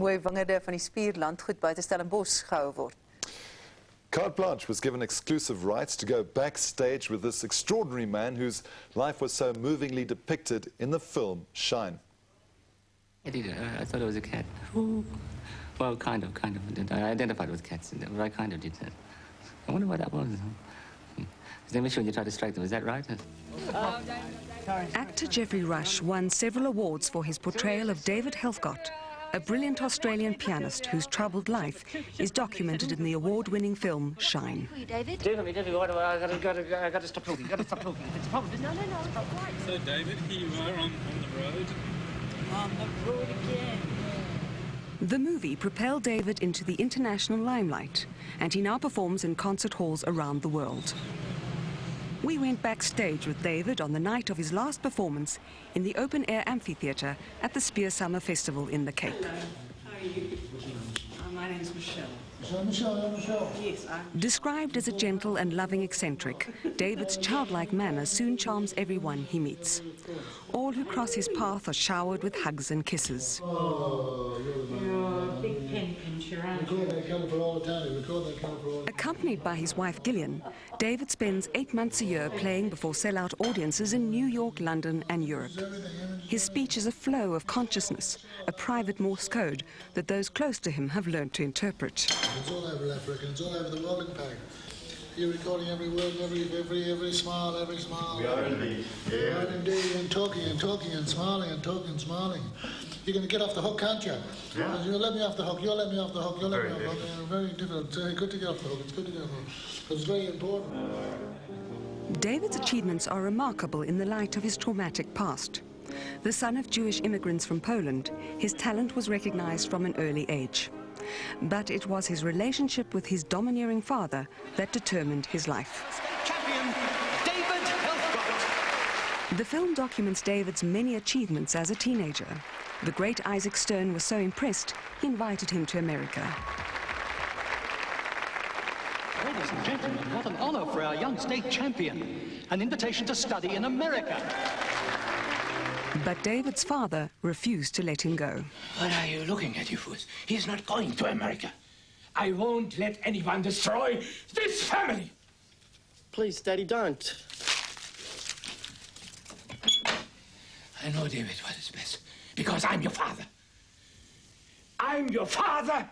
Mooi wingerde van die Spier landgoed buite Stellenbosch gehou word. Carte Blanche was given exclusive rights to go backstage with this extraordinary man whose life was so movingly depicted in the film Shine. I thought it was a cat. Ooh. Well, kind of. I identified with cats, but I kind of did that. I wonder what that was. His name is when you try to strike them, is that right? Actor Geoffrey Rush won several awards for his portrayal of David Helfgott, a brilliant Australian pianist whose troubled life is documented in the award-winning film Shine. David, I got to stop talking. It's a problem. No. So, David, here you are on the road. On the road again. The movie propelled David into the international limelight, and he now performs in concert halls around the world. We went backstage with David on the night of his last performance in the open-air amphitheatre at the Spier Summer Festival in the Cape. Hello. How are you? My name's Michelle. Michelle. Yes, Described as a gentle and loving eccentric, David's childlike manner soon charms everyone he meets. All who cross his path are showered with hugs and kisses. You're a big pen pincher, aren't you? Accompanied by his wife Gillian, David spends 8 months a year playing before sellout audiences in New York, London and Europe. His speech is a flow of consciousness, a private Morse code that those close to him have learned to interpret. It's all over Africa, it's all over the world, in fact. You're recording every word, every smile, every smile. We are indeed. We are indeed, and talking and smiling and talking and smiling. You're going to get off the hook, can't you? Yeah. You'll let me off the hook, you'll let me off the hook, you'll let me off the hook. Difficult. Very difficult. It's good to get off the hook, it's good to get off the hook. It's very important. David's achievements are remarkable in the light of his traumatic past. The son of Jewish immigrants from Poland, his talent was recognized from an early age. But it was his relationship with his domineering father that determined his life. Champion David Helfgott. The film documents David's many achievements as a teenager. The great Isaac Stern was so impressed, he invited him to America. Ladies and gentlemen, what an honor for our young state champion. An invitation to study in America. But David's father refused to let him go. What are you looking at, you fools? He's not going to America. I won't let anyone destroy this family. Please, Daddy, don't. I know, David, what is best, because I'm your father. I'm your father,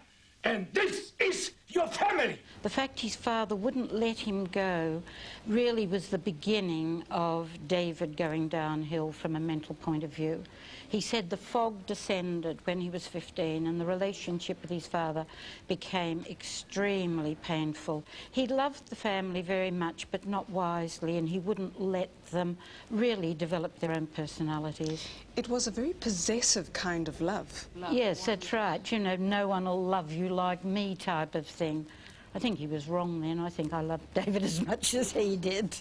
and this is your family. The fact his father wouldn't let him go really was the beginning of David going downhill from a mental point of view. He said the fog descended when he was 15 and the relationship with his father became extremely painful. He loved the family very much, but not wisely, and he wouldn't let them really develop their own personalities. It was a very possessive kind of love. Yes, that's right. You know, no one will love you like me type of thing. I think he was wrong then. I think I loved David as much as he did.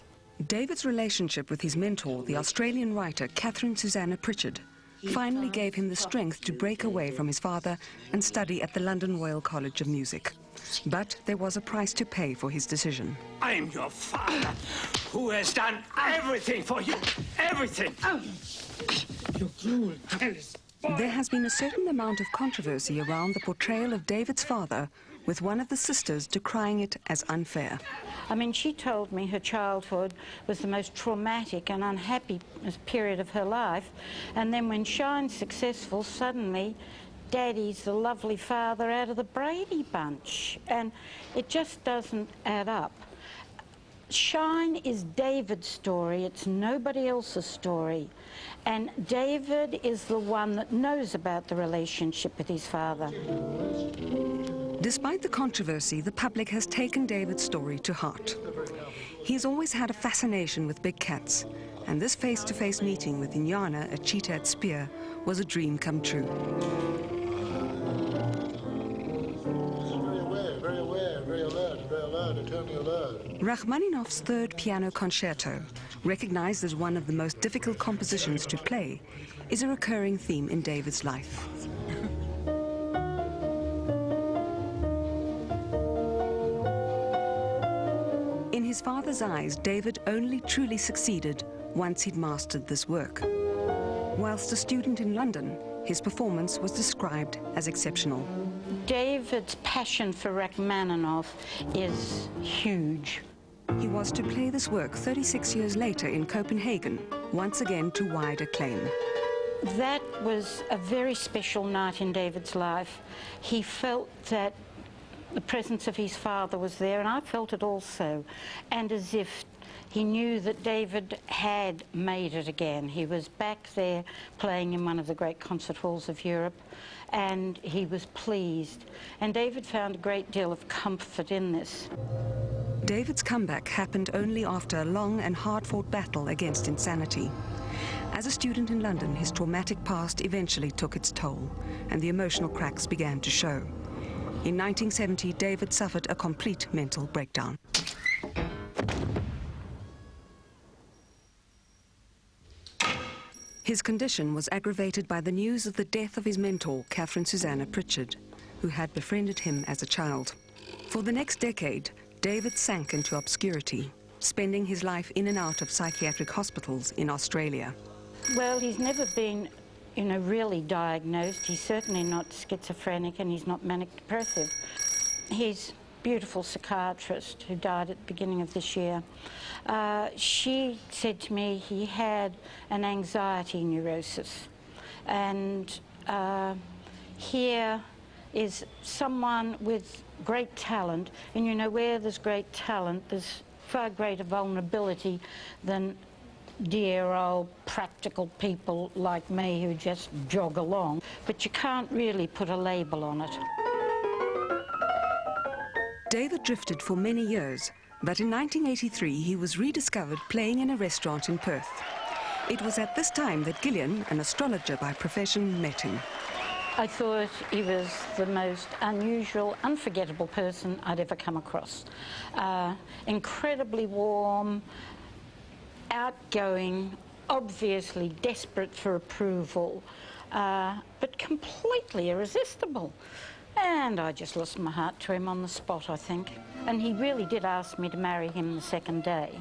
David's relationship with his mentor, the Australian writer Catherine Susanna Pritchard, finally gave him the strength to break away from his father and study at the London Royal College of Music. But there was a price to pay for his decision. I'm your father, who has done everything for you. Everything. Oh. You cruel, jealous boy. There has been a certain amount of controversy around the portrayal of David's father, with one of the sisters decrying it as unfair. I mean, she told me her childhood was the most traumatic and unhappy period of her life, and then when Shine's successful, suddenly Daddy's the lovely father out of the Brady Bunch, and it just doesn't add up. Shine is David's story, it's nobody else's story, and David is the one that knows about the relationship with his father. Despite the controversy, the public has taken David's story to heart. He's always had a fascination with big cats, and this face-to-face meeting with Inyana, a cheetah at Spier, was a dream come true. Very alert, eternally alert. Rachmaninoff's Third Piano Concerto, recognized as one of the most difficult compositions to play, is a recurring theme in David's life. In his father's eyes, David only truly succeeded once he'd mastered this work. Whilst a student in London, his performance was described as exceptional. David's passion for Rachmaninoff is huge. He was to play this work 36 years later in Copenhagen, once again to wide acclaim. That was a very special night in David's life. He felt that the presence of his father was there, and I felt it also, and as if he knew that David had made it again. He was back there playing in one of the great concert halls of Europe, and he was pleased. And David found a great deal of comfort in this. David's comeback happened only after a long and hard-fought battle against insanity. As a student in London, his traumatic past eventually took its toll, and the emotional cracks began to show. In 1970, David suffered a complete mental breakdown. His condition was aggravated by the news of the death of his mentor, Catherine Susanna Pritchard, who had befriended him as a child. For the next decade, David sank into obscurity, spending his life in and out of psychiatric hospitals in Australia. Well, he's never been, really diagnosed. He's certainly not schizophrenic, and he's not manic depressive. He's a beautiful psychiatrist who died at the beginning of this year. She said to me he had an anxiety neurosis, and here is someone with great talent, and where there's great talent, there's far greater vulnerability than dear old practical people like me who just jog along, but you can't really put a label on it. David drifted for many years, but in 1983 he was rediscovered playing in a restaurant in Perth. It was at this time that Gillian, an astrologer by profession, met him. I thought he was the most unusual, unforgettable person I'd ever come across. Incredibly warm, outgoing, obviously desperate for approval, but completely irresistible. And I just lost my heart to him on the spot, I think. And he really did ask me to marry him the second day.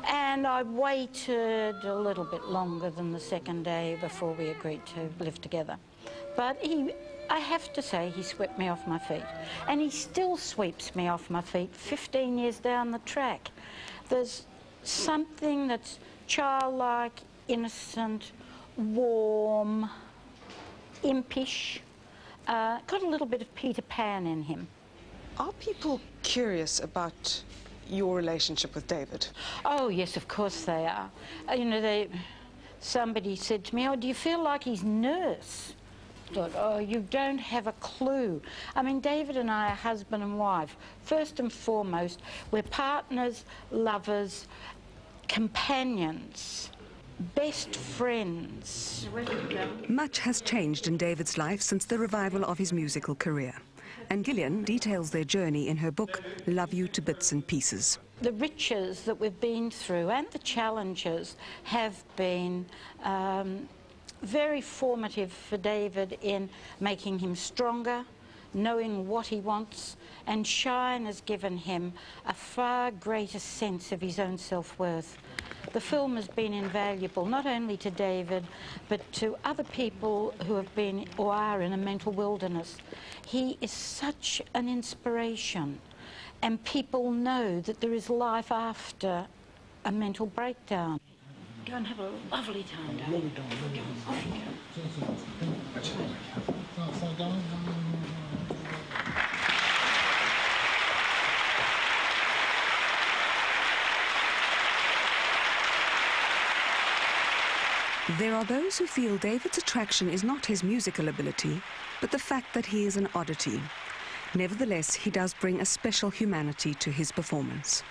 And I waited a little bit longer than the second day before we agreed to live together. But I have to say, he swept me off my feet. And he still sweeps me off my feet 15 years down the track. There's something that's childlike, innocent, warm, impish, got a little bit of Peter Pan in him. Are people curious about your relationship with David? Oh, yes, of course they are. Somebody said to me, "Oh, do you feel like his nurse?" I thought, oh, you don't have a clue. I mean, David and I are husband and wife. First and foremost, we're partners, lovers, companions, best friends. Much has changed in David's life since the revival of his musical career, and Gillian details their journey in her book, Love You to Bits and Pieces. The riches that we've been through and the challenges have been very formative for David in making him stronger, knowing what he wants, and Shine has given him a far greater sense of his own self-worth. The film has been invaluable, not only to David, but to other people who have been or are in a mental wilderness. He is such an inspiration, and people know that there is life after a mental breakdown. Go and have a lovely time, darling. There are those who feel David's attraction is not his musical ability, but the fact that he is an oddity. Nevertheless, he does bring a special humanity to his performance.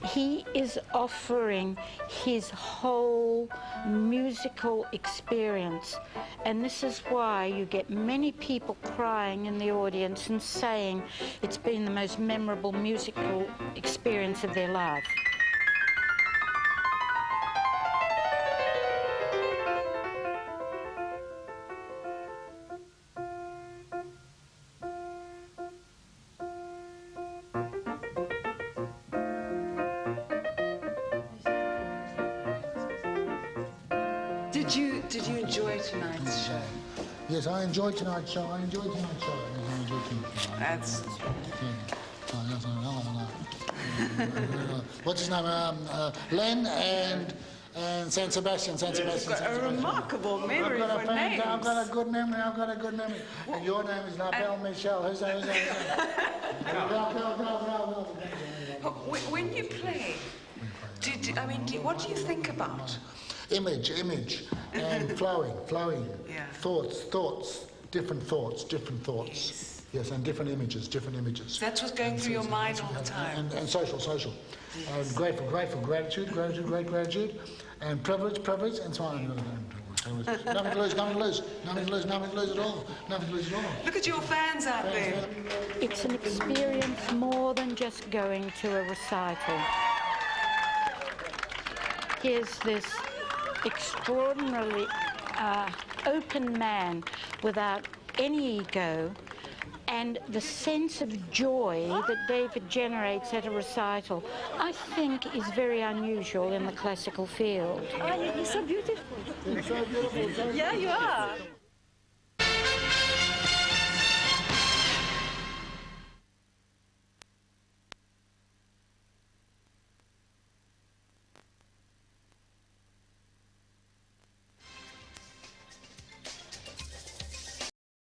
He is offering his whole musical experience, and this is why you get many people crying in the audience and saying it's been the most memorable musical experience of their life. Did you enjoy tonight's show? Yes, I enjoyed tonight's show. That's... What's his name? Len and San Sebastian. You've got a remarkable memory for names. I've got a good memory. And your name is Belle Michelle. Who's that? When you play, what do you think about? Image, and flowing. Yeah. Thoughts, different thoughts. Yes, and different images. So that's what's going through your mind all the time. And social. Yes. And grateful, gratitude, great gratitude, and privilege, and so on. Nothing to lose at all. Look at your fans out there. It's an experience more than just going to a recital. Here's this extraordinarily open man without any ego, and the sense of joy that David generates at a recital, I think, is very unusual in the classical field. Oh, you're so beautiful. You're so beautiful. Yeah, you are.